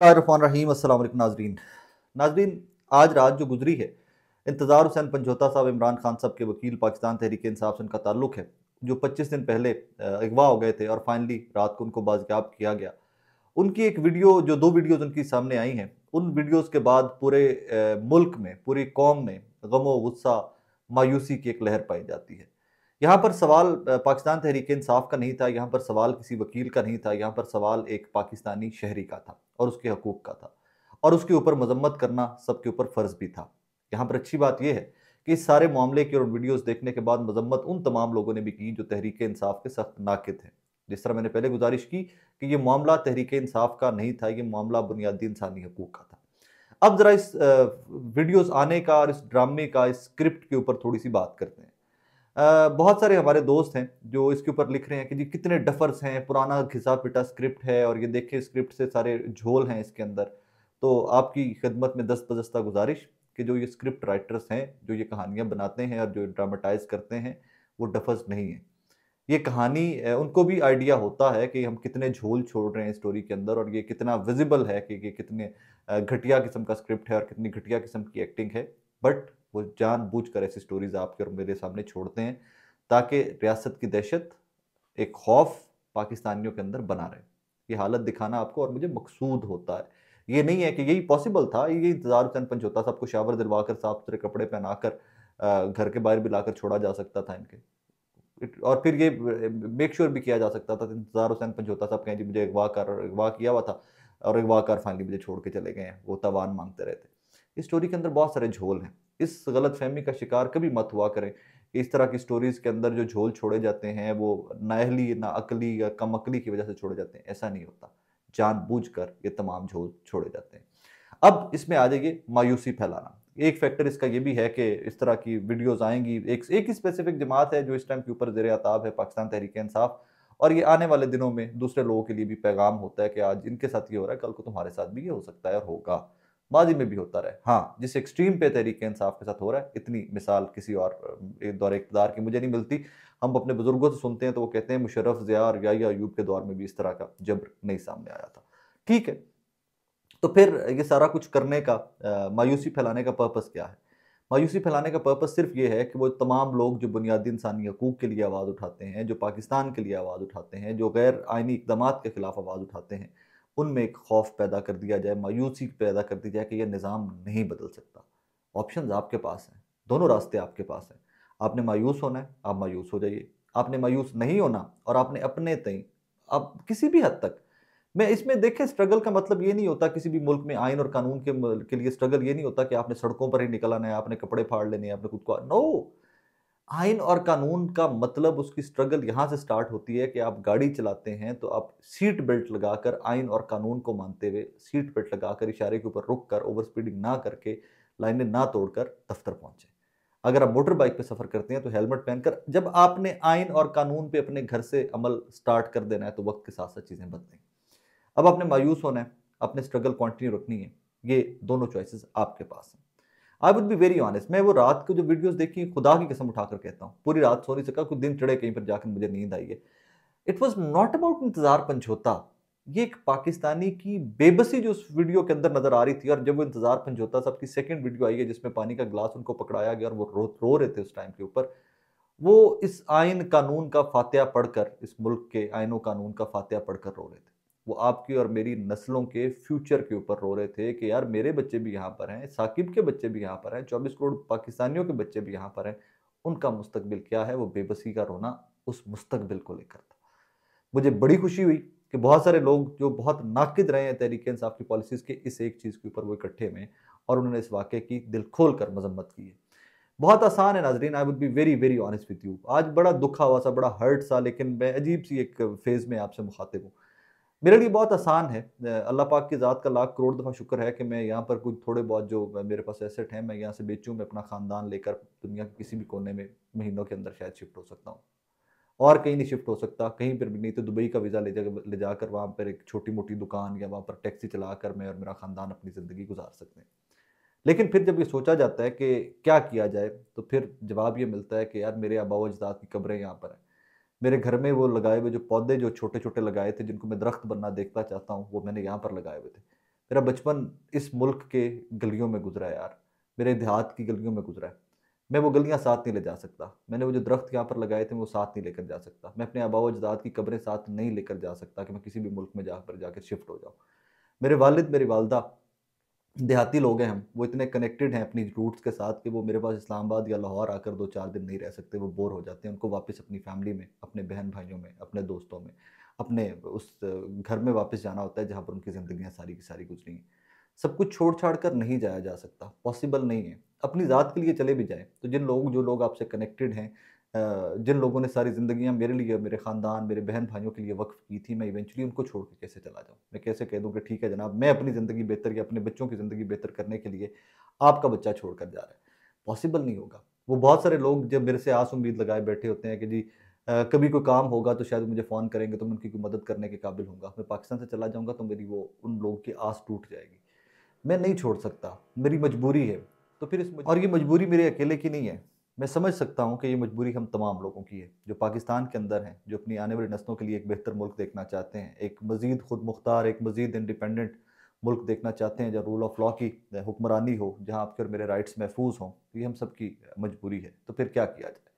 रहीम अस्सलाम वालेकुम नाजरीन। नाजरीन, आज रात जो गुजरी है, इंतज़ार हुसैन पंजोता साहब इमरान खान साहब के वकील पाकिस्तान तहरीक इंसाफ से उनका ताल्लुक है, जो 25 दिन पहले अगवा हो गए थे और फाइनली रात को उनको बाज़याब किया गया। उनकी एक वीडियो, जो दो वीडियोज़ उनकी सामने आई हैं, उन वीडियोज़ के बाद पूरे मुल्क में, पूरी कौम में गम गुस्सा, मायूसी की एक लहर पाई जाती है। यहाँ पर सवाल पाकिस्तान तहरीक इंसाफ का नहीं था, यहाँ पर सवाल किसी वकील का नहीं था, यहाँ पर सवाल एक पाकिस्तानी शहरी का था और उसके हकूक़ का था, और उसके ऊपर मजम्मत करना सबके ऊपर फ़र्ज़ भी था। यहाँ पर अच्छी बात यह है कि इस सारे मामले की और वीडियोज़ देखने के बाद मजम्मत उन तमाम लोगों ने भी की जो तहरीक इंसाफ के सख्त नाक़िद हैं। जिस तरह मैंने पहले गुजारिश की कि ये मामला तहरीक इंसाफ का नहीं था, ये मामला बुनियादी इंसानी हकूक़ का था। अब ज़रा इस वीडियोज़ आने का और इस ड्रामे का, इस स्क्रिप्ट के ऊपर थोड़ी-सी बात करते हैं। बहुत सारे हमारे दोस्त हैं जो इसके ऊपर लिख रहे हैं कि जी कितने डफर्स हैं, पुराना घिसा-पिटा स्क्रिप्ट है और ये देखिए स्क्रिप्ट से सारे झोल हैं इसके अंदर। तो आपकी खिदमत में दस्त-बदस्ता गुज़ारिश कि जो ये स्क्रिप्ट राइटर्स हैं, जो ये कहानियाँ बनाते हैं और जो ड्रामेटाइज़ करते हैं, वो डफर्स नहीं हैं। ये कहानी उनको भी आइडिया होता है कि हम कितने झोल छोड़ रहे हैं स्टोरी के अंदर और ये कितना विज़िबल है कि ये कितने घटिया किस्म का स्क्रिप्ट है और कितनी घटिया किस्म की एक्टिंग है। बट वो जानबूझकर ऐसी स्टोरीज़ आपके और मेरे सामने छोड़ते हैं ताकि रियासत की दहशत, एक खौफ पाकिस्तानियों के अंदर बना रहे। ये हालत दिखाना आपको और मुझे मकसूद होता है। ये नहीं है कि यही पॉसिबल था, ये इंतज़ार हुसैन पंजोता साहब को शावर दिलवाकर, साफ-सुथरे कपड़े पहनाकर घर के बाहर भी लाकर छोड़ा जा सकता था इनके। और फिर ये मेक श्योर भी किया जा सकता था, इंतज़ार हुसैन पंजोता साहब कहें जी मुझे अगवा किया हुआ था और अगवाकार फाइनली मुझे छोड़ के चले गए हैं, वो तावान माँगते रहे थे। इस स्टोरी के अंदर बहुत सारे झोल हैं। इस गलतफ़हमी का शिकार कभी मत हुआ करें कि इस तरह की स्टोरीज़ के अंदर जो झोल छोड़े जाते हैं, वो नाअहली, नाअक्ली या कम अक्ली की वजह से छोड़े जाते हैं, ऐसा नहीं होता। जानबूझकर ये तमाम झोल छोड़े जाते हैं। अब इसमें आ जाइए मायूसी फैलाना। एक फैक्टर इसका ये भी है कि इस तरह की वीडियोज़ आएँगी, एक ही स्पेसिफ़िक जमात है जो इस टाइम के ऊपर ज़ेर-ए-आताब है, पाकिस्तान तहरीक-ए-इंसाफ, और ये आने वाले दिनों में दूसरे लोगों के लिए भी पैगाम होता है कि आज इनके साथ ये हो रहा है, कल को तुम्हारे साथ भी ये हो सकता है और होगा। माज़ी में भी होता रहा है। हाँ, जिस एक्सट्रीम पे तहरीक-ए-इंसाफ के साथ हो रहा है, इतनी मिसाल किसी और दौर इक़्तिदार की मुझे नहीं मिलती। हम अपने बुज़ुर्गों से सुनते हैं तो वो कहते हैं मुशर्रफ, ज़िया और याहिया अय्यूब के दौर में भी इस तरह का जब्र नहीं सामने आया था। ठीक है। तो फिर ये सारा कुछ करने का, मायूसी फैलाने का पर्पस क्या है? मायूसी फैलाने का पर्पस सिर्फ ये है कि वो तमाम लोग जो बुनियादी इंसानी हकूक़ के लिए आवाज़ उठाते हैं, जो पाकिस्तान के लिए आवाज़ उठाते हैं, जो गैर आइनी इक़दामात के खिलाफ आवाज़ उठाते हैं, उनमें एक खौफ पैदा कर दिया जाए, मायूसी पैदा कर दी जाए कि यह निज़ाम नहीं बदल सकता। ऑप्शंस आपके पास हैं, दोनों रास्ते आपके पास हैं। आपने मायूस होना है, आप मायूस हो जाइए। आपने मायूस नहीं होना और आपने अपने तईं, अब किसी भी हद तक, मैं इसमें देखें स्ट्रगल का मतलब ये नहीं होता किसी भी मुल्क में आइन और कानून के लिए स्ट्रगल ये नहीं होता कि आपने सड़कों पर ही निकल आना है, आपने कपड़े फाड़ लेने हैं, आपने खुद को, नो। आइन और कानून का मतलब, उसकी स्ट्रगल यहाँ से स्टार्ट होती है कि आप गाड़ी चलाते हैं तो आप सीट बेल्ट लगाकर, आइन और कानून को मानते हुए सीट बेल्ट लगाकर, इशारे के ऊपर रुक कर, ओवर स्पीडिंग ना करके, लाइनें ना तोड़कर दफ्तर पहुंचे। अगर आप मोटर बाइक पे सफर करते हैं तो हेलमेट पहनकर, जब आपने आइन और कानून पे अपने घर से अमल स्टार्ट कर देना है तो वक्त के साथ साथ चीजें बदलेंगी। अब आपने मायूस होना है, अपने स्ट्रगल कंटिन्यू रखनी है, ये दोनों चॉइसेस आपके पास हैं। I would be very honest, मैं वो रात को जो वीडियोस देखी, खुदा की कसम उठाकर कहता हूँ, पूरी रात सो नहीं सका, कुछ दिन चढ़े कहीं पर जाकर मुझे नींद आई है। इट वाज नॉट अबाउट इंतजार पंजोता। ये एक पाकिस्तानी की बेबसी जो उस वीडियो के अंदर नजर आ रही थी, और जब वो इंतजार पंजोता साहब की सेकंड वीडियो आई है जिसमें पानी का गिलास उनको पकड़ाया गया और वो रो रहे थे उस टाइम के ऊपर, वो इस आइन कानून का फातिहा पढ़कर, इस मुल्क के आइन कानून का फातिहा पढ़कर रो रहे थे। वो आपकी और मेरी नस्लों के फ्यूचर के ऊपर रो रहे थे कि यार मेरे बच्चे भी यहाँ पर हैं, साकिब के बच्चे भी यहाँ पर हैं, 24 करोड़ पाकिस्तानियों के बच्चे भी यहाँ पर हैं, उनका मुस्तकबिल क्या है? वो बेबसी का रोना उस मुस्तकबिल को लेकर था। मुझे बड़ी खुशी हुई कि बहुत सारे लोग जो बहुत नाकिद रहे हैं तहरीक इंसाफ की पॉलिसीज़ के, इस एक चीज़ के ऊपर वो इकट्ठे हुए और उन्होंने इस वाक़ये की दिल खोल कर मज़म्मत की है। बहुत आसान है नाज़रीन, I would be very very honest with you. आज बड़ा दुखा हुआ सा, बड़ा हर्ट सा, लेकिन मैं अजीब सी एक फ़ेज़ में आपसे मुखातिब हूँ। मेरे लिए बहुत आसान है, अल्लाह पाक की ज़ात का लाख करोड़ दफ़ा शुक्र है कि मैं यहाँ पर कुछ थोड़े बहुत जो मेरे पास एसेट हैं, मैं यहाँ से बेचूँ, मैं अपना ख़ानदान लेकर दुनिया के किसी भी कोने में महीनों के अंदर शायद शिफ्ट हो सकता हूँ। और कहीं नहीं शिफ्ट हो सकता, कहीं पर भी नहीं, तो दुबई का वीज़ा ले जाकर वहाँ पर एक छोटी-मोटी दुकान या वहाँ पर टैक्सी चलाकर मैं और मेरा ख़ानदान अपनी ज़िंदगी गुज़ार सकते हैं। लेकिन फिर जब ये सोचा जाता है कि क्या किया जाए, तो फिर जवाब ये मिलता है कि यार मेरे आबा-ओ-अजदाद की कब्रें यहाँ पर हैं। मेरे घर में वो लगाए हुए जो पौधे, जो छोटे-छोटे लगाए थे, जिनको मैं दरख्त बनना देखना चाहता हूँ, वो मैंने यहाँ पर लगाए हुए थे। मेरा बचपन इस मुल्क के गलियों में गुजरा है यार, मेरे देहात की गलियों में गुजरा है। मैं वो गलियाँ साथ नहीं ले जा सकता। मैंने वो जो दरख्त यहाँ पर लगाए थे, मैं वो साथ नहीं लेकर जा सकता। मैं अपने आबा व अजदाद की कब्रें साथ नहीं लेकर जा सकता कि मैं किसी भी मुल्क में जाकर शिफ्ट हो जाऊँ। मेरे वालिद, मेरी वालदा देहाती लोग हैं हम, वो इतने कनेक्टेड हैं अपनी रूट्स के साथ कि वो मेरे पास इस्लामाबाद या लाहौर आकर 2-4 दिन नहीं रह सकते, वो बोर हो जाते हैं। उनको वापस अपनी फैमिली में, अपने बहन-भाइयों में, अपने दोस्तों में, अपने उस घर में वापस जाना होता है जहाँ पर उनकी ज़िंदगियाँ सारी की सारी गुज़री हैं। सब कुछ छोड़-छाड़ कर नहीं जाया जा सकता, पॉसिबल नहीं है। अपनी ज़ात के लिए चले भी जाएँ, तो जो लोग आपसे कनेक्टेड हैं, जिन लोगों ने सारी ज़िंदगियाँ मेरे लिए, मेरे ख़ानदान, मेरे बहन-भाइयों के लिए वक़्फ़ की थी, मैं इवेंचुअली उनको छोड़ के कैसे चला जाऊँ? मैं कैसे कह दूँ कि ठीक है जनाब, मैं अपनी ज़िंदगी बेहतर या अपने बच्चों की ज़िंदगी बेहतर करने के लिए आपका बच्चा छोड़कर जा रहा है। पॉसिबल नहीं होगा। वो बहुत सारे लोग जब मेरे से आस उम्मीद लगाए बैठे होते हैं कि जी कभी कोई काम होगा तो शायद मुझे फ़ोन करेंगे तो मैं उनकी कोई मदद करने के काबिल होऊँगा। मैं पाकिस्तान से चला जाऊँगा तो मेरी वो उन लोगों की आस टूट जाएगी। मैं नहीं छोड़ सकता, मेरी मजबूरी है। तो फिर इस और ये मजबूरी मेरे अकेले की नहीं है। मैं समझ सकता हूँ कि ये मजबूरी हम तमाम लोगों की है, जो पाकिस्तान के अंदर हैं, जो अपनी आने वाली नस्लों के लिए एक बेहतर मुल्क देखना चाहते हैं, एक मज़ीद खुद मुख्तार, एक मज़ीद इंडिपेंडेंट मुल्क देखना चाहते हैं, जहाँ रूल ऑफ लॉ की हुक्मरानी हो, जहाँ आपके और मेरे राइट्स महफूज हों। ये हम सबकी मजबूरी है। तो फिर क्या किया जाए?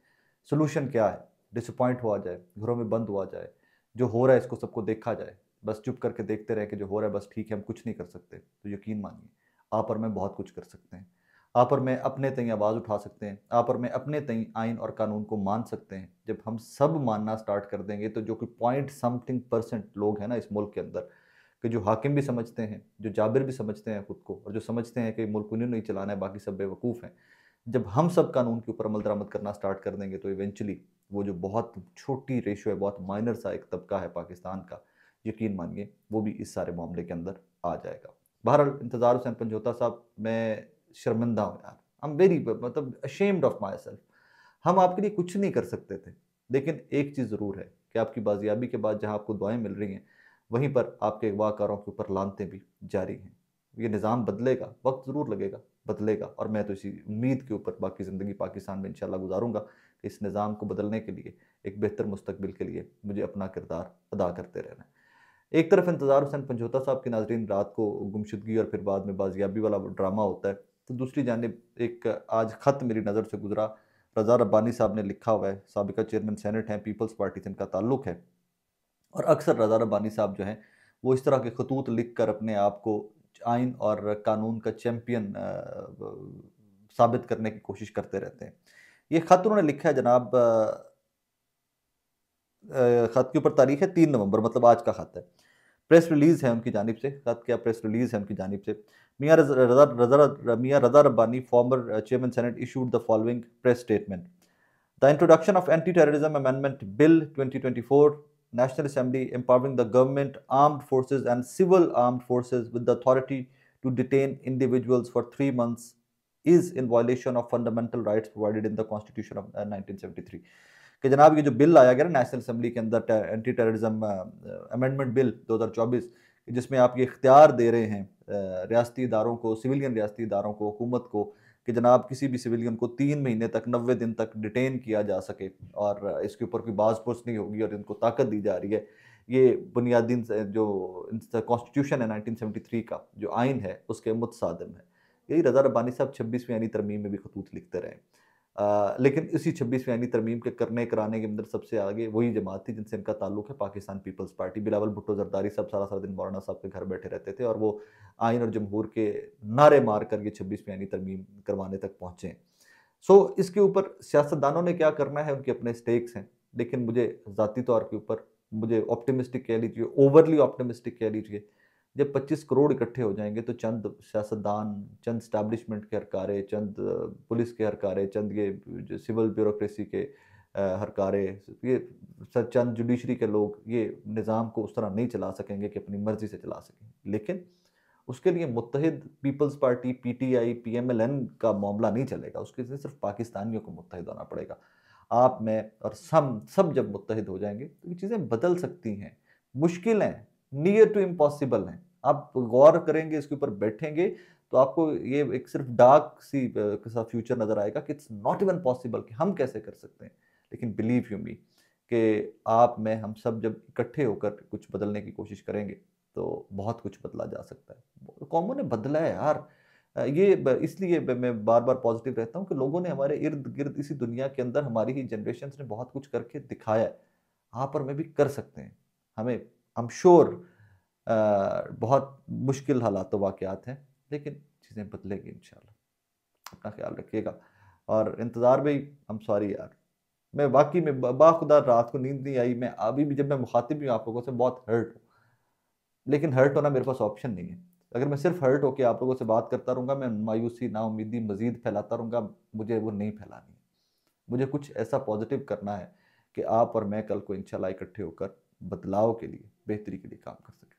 सॉल्यूशन क्या है? डिसअपॉइंट हुआ जाए, घरों में बंद हुआ जाए, जो हो रहा है इसको सबको देखा जाए, बस चुप करके देखते रहे कि जो हो रहा है बस ठीक है, हम कुछ नहीं कर सकते। तो यकीन मानिए, आप और मैं बहुत कुछ कर सकते हैं। आप और मैं अपने तई आवाज़ उठा सकते हैं। आप और मैं अपने तई आइन और कानून को मान सकते हैं। जब हम सब मानना स्टार्ट कर देंगे तो जो कि पॉइंट समथिंग परसेंट लोग हैं ना इस मुल्क के अंदर, कि जो हाकिम भी समझते हैं, जो जाबिर भी समझते हैं खुद को, और जो समझते हैं कि मुल्क उन्हें नहीं चलाना है, बाकी सब बेवकूफ़ हैं। जब हम सब कानून के ऊपर अमल दरामद करना स्टार्ट कर देंगे तो इवेंचुअली वो जो बहुत छोटी रेशियो है, बहुत माइनर सा एक तबका है पाकिस्तान का, यकीन मानिए वो भी इस सारे मामले के अंदर आ जाएगा। बहरहाल इंतज़ार हुसैन पंजोता साहब, मैं शर्मिंदा हूँ यार। आई एम वेरी मतलब अशेम्ड ऑफ माई सेल्फ। हम आपके लिए कुछ नहीं कर सकते थे, लेकिन एक चीज़ ज़रूर है कि आपकी बाजियाबी के बाद जहाँ आपको दुआएं मिल रही हैं, वहीं पर आपके अगवाकारों के ऊपर लानतें भी जारी हैं। ये निज़ाम बदलेगा, वक्त ज़रूर लगेगा, बदलेगा, और मैं तो इसी उम्मीद के ऊपर बाकी ज़िंदगी पाकिस्तान में इंशाल्लाह गुजारूंगा कि इस निज़ाम को बदलने के लिए, एक बेहतर मुस्तकबिल के लिए मुझे अपना किरदार अदा करते रहना है। एक तरफ इंतज़ार हुसैन पंजोता साहब की नाज़रीन रात को गुमशुदगी और फिर बाद में बाजियाबी वाला ड्रामा होता है, तो दूसरी जानिब एक आज ख़त मेरी नज़र से गुजरा। रज़ा रब्बानी साहब ने लिखा हुआ है, साबिका चेयरमैन सेनेट हैं, पीपल्स पार्टी से इनका ताल्लुक़ है, और अक्सर रज़ा रब्बानी साहब जो हैं वो इस तरह के खतूत लिख कर अपने आप को आइन और कानून का चैम्पियन साबित करने की कोशिश करते रहते हैं। ये ख़त उन्होंने लिखा है जनाब, ख़त के ऊपर तारीख है 3 नवंबर, मतलब आज का ख़त है। प्रेस रिलीज़ है उनकी जानिब से, ख़त क्या प्रेस रिलीज़ है उनकी जानिब से। Mian Raza Rabbani, former chairman senate, issued the following press statement. The introduction of Anti-Terrorism Amendment Bill 2024, National Assembly empowering the government, armed forces and civil armed forces with the authority to detain individuals for 3 months is in violation of fundamental rights provided in the Constitution of 1973। कि जनाब ये जो bill आया गया ना national assembly के अंदर, anti terrorism amendment bill 2024, जिसमें आप ये इख्तियार दे रहे हैं रियासती इदारों को, सिविलियन रियासती इदारों को, हुकूमत को, कि जनाब किसी भी सिविलियन को 3 महीने तक, 90 दिन तक डिटेन किया जा सके और इसके ऊपर कोई बाज़पुर्स नहीं होगी, और इनको ताकत दी जा रही है। ये बुनियादी जो कॉन्स्टिट्यूशन है 1973 का जो आइन है उसके मुतसादिम है। यही रज़ा रब्बानी साहब 26वीं आईनी तरमीम में भी खतूत लिखते रहे। लेकिन इसी 26वीं आईनी तरमीम के करने कराने के अंदर सबसे आगे वही जमात थी जिनसे इनका ताल्लुक है, पाकिस्तान पीपल्स पार्टी। बिलावल भुट्टो जरदारी साहब सारा सारा दिन मौलाना साहब के घर बैठे रहते थे और वो आइन और जमहूर के नारे मार कर ये 26वीं आईनी तरमीम करवाने तक पहुँचे। सो इसके ऊपर सियासतदानों ने क्या करना है, उनके अपने स्टेक्स हैं, लेकिन मुझे ज़ाती तौर के ऊपर, मुझे ऑप्टिमिस्टिक कह लीजिए, ओवरली ऑप्टिमिस्टिक कह लीजिए, जब 25 करोड़ इकट्ठे हो जाएंगे तो चंद सियासतदान, चंद स्टैब्लिशमेंट के हरकारे, चंद पुलिस के हरकारे, चंद ये जो सिविल ब्यूरोक्रेसी के हरकारे, ये चंद जुडिशरी के लोग ये निज़ाम को उस तरह नहीं चला सकेंगे कि अपनी मर्ज़ी से चला सकें। लेकिन उसके लिए मुत्तहिद पीपल्स पार्टी, पीटीआई, पीएमएलएन का मामला नहीं चलेगा, उसके लिए सिर्फ पाकिस्तानियों को मुत्तहिद होना पड़ेगा। आप, मैं और सब जब मुत्तहिद हो जाएंगे तो ये चीज़ें बदल सकती हैं। मुश्किल हैं, नियर टू इम्पॉसिबल हैं। आप गौर करेंगे, इसके ऊपर बैठेंगे तो आपको ये एक सिर्फ डार्क सी सा फ्यूचर नज़र आएगा कि इट्स नॉट इवन पॉसिबल, कि हम कैसे कर सकते हैं। लेकिन बिलीव यू मी कि आप, मैं, हम सब जब इकट्ठे होकर कुछ बदलने की कोशिश करेंगे तो बहुत कुछ बदला जा सकता है। कौमों ने बदला है यार। ये इसलिए मैं बार बार पॉजिटिव रहता हूँ कि लोगों ने हमारे इर्द गिर्द इसी दुनिया के अंदर हमारी ही जनरेशन ने बहुत कुछ करके दिखाया है। आप और मैं भी कर सकते हैं। हमें आई एम श्योर बहुत मुश्किल हालात वाक़यात हैं, लेकिन चीज़ें बदलेंगी इंशाल्लाह। अपना ख्याल रखिएगा और इंतज़ार में, आई एम सॉरी यार, मैं वाक़ई में बाखुदा रात को नींद नहीं आई। मैं अभी भी जब मैं मुखातिब भी हूँ आप लोगों से बहुत हर्ट हूँ, लेकिन हर्ट होना मेरे पास ऑप्शन नहीं है। अगर मैं सिर्फ हर्ट होके आप लोगों से बात करता रहूँगा, मैं मायूसी, नाउम्मीदी मज़ीद फैलाता रहूँगा, मुझे वो नहीं फैलानी है। मुझे कुछ ऐसा पॉजिटिव करना है कि आप और मैं कल को इंशाल्लाह इकट्ठे होकर बदलाव के लिए, बेहतरी के लिए काम कर सकें।